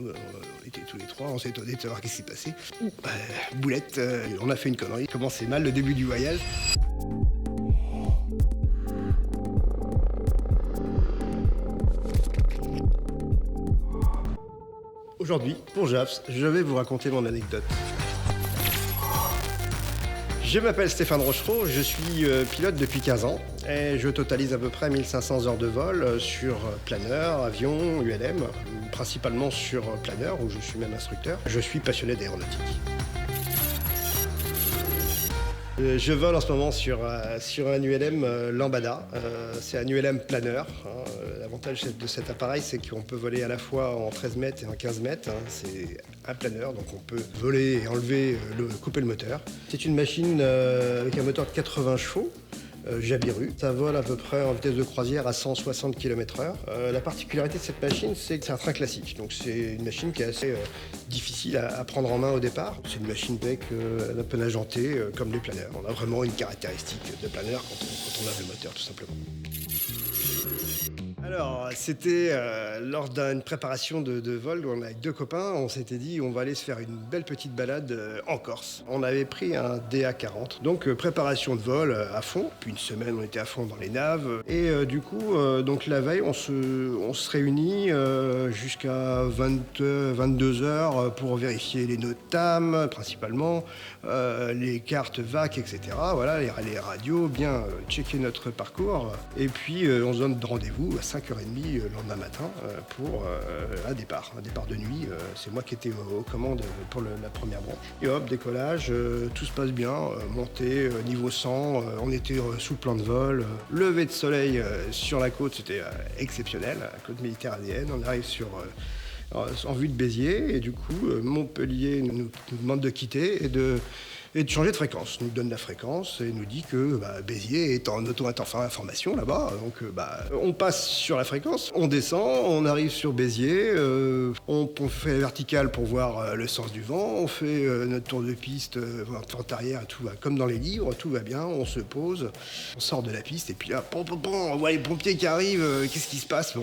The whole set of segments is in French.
nous, on était tous les trois, on s'est étonnés de savoir ce qui s'est passé. Boulette, on a fait une connerie. Commençait mal le début du voyage. Aujourd'hui, pour JAPS, je vais vous raconter mon anecdote. Je m'appelle Stéphane Rochereau, je suis pilote depuis 15 ans et je totalise à peu près 1500 heures de vol sur planeur, avion, ULM, principalement sur planeur où je suis même instructeur. Je suis passionné d'aéronautique. Je vole en ce moment sur un ULM Lambada. C'est un ULM planeur. L'avantage de cet appareil, c'est qu'on peut voler à la fois en 13 mètres et en 15 mètres. C'est un planeur, donc on peut voler et enlever, couper le moteur. C'est une machine avec un moteur de 80 chevaux. Jabiru. Ça vole à peu près en vitesse de croisière à 160 km/h. La particularité de cette machine, c'est que c'est un train classique. Donc c'est une machine qui est assez difficile à prendre en main au départ. C'est une machine bec un peu agentée comme les planeurs. On a vraiment une caractéristique de planeur quand on a le moteur tout simplement. Alors, c'était lors d'une préparation de vol où on avait deux copains, on s'était dit on va aller se faire une belle petite balade en Corse. On avait pris un DA40, donc préparation de vol à fond. Puis une semaine, on était à fond dans les naves. Et du coup, donc la veille, on se réunit jusqu'à 22 heures pour vérifier les NOTAM, principalement, les cartes VAC, etc. Voilà, les radios, bien checker notre parcours. Et puis, on se donne rendez-vous à 5h30 le lendemain matin pour un départ de nuit. C'est moi qui étais aux commandes pour la première branche. Et hop, décollage, tout se passe bien, montée, niveau 100, on était sous le plan de vol. Lever de soleil sur la côte, c'était exceptionnel, la côte méditerranéenne. On arrive en vue de Béziers et du coup, Montpellier nous demande de quitter et de changer de fréquence. Nous donne la fréquence et nous dit que Béziers est en auto-information là-bas. Donc on passe sur la fréquence, on descend, on arrive sur Béziers, on fait la verticale pour voir le sens du vent, on fait notre tour de piste, vente arrière, tout va comme dans les livres, tout va bien, on se pose, on sort de la piste et puis là, on voit les pompiers qui arrivent, qu'est-ce qui se passe?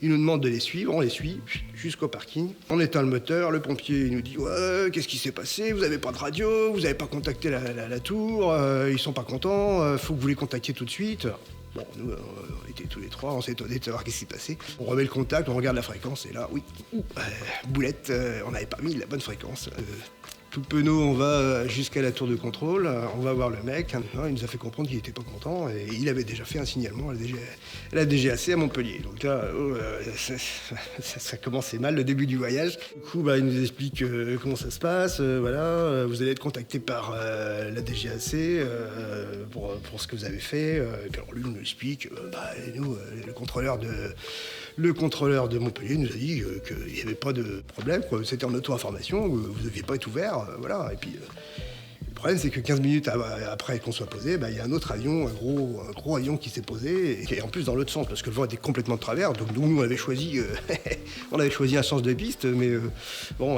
Ils nous demandent de les suivre, on les suit jusqu'au parking. On éteint le moteur, le pompier nous dit ouais, qu'est-ce qui s'est passé? Vous n'avez pas de radio, vous n'avez pas contacté la tour, ils sont pas contents, faut que vous les contactiez tout de suite. Bon, nous, on était tous les trois, on s'est étonnés de savoir ce qui s'est passé. On remet le contact, on regarde la fréquence, et là, oui, boulette, on n'avait pas mis la bonne fréquence. Tout penaud, on va jusqu'à la tour de contrôle, on va voir le mec, il nous a fait comprendre qu'il n'était pas content, et il avait déjà fait un signalement à la DGAC à Montpellier. Donc là, ça commençait mal, le début du voyage. Du coup, il nous explique comment ça se passe, voilà, vous allez être contacté par la DGAC pour ce que vous avez fait. Et puis alors lui, il nous explique, nous, le contrôleur de Montpellier nous a dit qu'il n'y avait pas de problème, quoi. C'était en auto-information, vous ne deviez pas être ouvert, voilà. Et puis, le problème, c'est que 15 minutes après qu'on soit posé, il y a un autre avion, un gros avion qui s'est posé, et en plus dans l'autre sens, parce que le vent était complètement de travers. Donc nous, on avait choisi un sens de piste, mais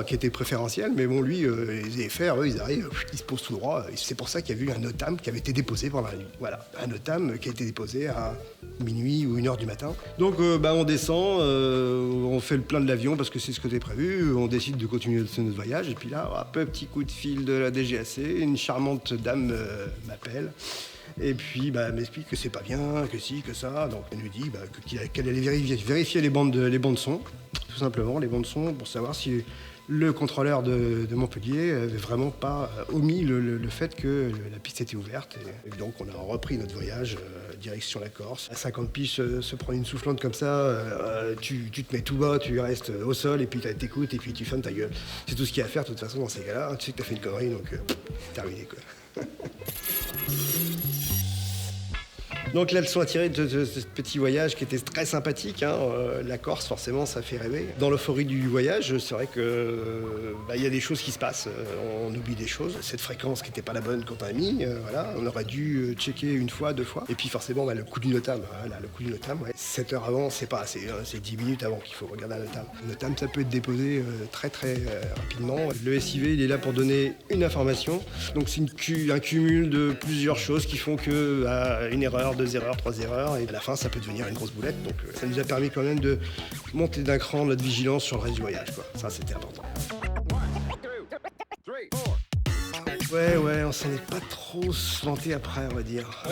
qui était préférentiel. Mais bon, lui, les EFR, eux, ils arrivent, ils se posent tout droit. Et c'est pour ça qu'il y a eu un NOTAM qui avait été déposé pendant la nuit. Voilà, un NOTAM qui a été déposé à minuit ou 1h du matin. Donc on descend, on fait le plein de l'avion parce que c'est ce que c'était prévu. On décide de continuer notre voyage. Et puis là, hop, petit coup de fil de la DGAC, une charmante dame m'appelle. Et puis m'explique que c'est pas bien, que si, que ça. Donc elle nous dit qu'elle allait vérifier les bandes son, tout simplement, les bandes son, pour savoir si le contrôleur de Montpellier avait vraiment pas omis le fait que la piste était ouverte. Et donc on a repris notre voyage direction la Corse. À 50 piges, se prendre une soufflante comme ça, tu te mets tout bas, tu restes au sol et puis t'écoutes et puis tu fermes ta gueule. C'est tout ce qu'il y a à faire de toute façon dans ces cas-là. Tu sais que t'as fait une connerie, donc terminé quoi. Donc la leçon à tirer de ce petit voyage qui était très sympathique, la Corse forcément ça fait rêver. Dans l'euphorie du voyage, c'est vrai que il y a des choses qui se passent, on oublie des choses. Cette fréquence qui n'était pas la bonne qu'on a mis, on aurait dû checker une fois, deux fois. Et puis forcément le coup du NOTAM, le coup du NOTAM, 7 heures avant c'est pas assez, c'est 10 minutes avant qu'il faut regarder un NOTAM. Le NOTAM ça peut être déposé très rapidement. Le SIV il est là pour donner une information, donc c'est un cumul de plusieurs choses qui font que une erreur de 2 erreurs, 3 erreurs, et à la fin, ça peut devenir une grosse boulette. Donc ça nous a permis quand même de monter d'un cran notre vigilance sur le reste du voyage, quoi. Ça, c'était important. Ouais, on s'en est pas trop vanté après, on va dire.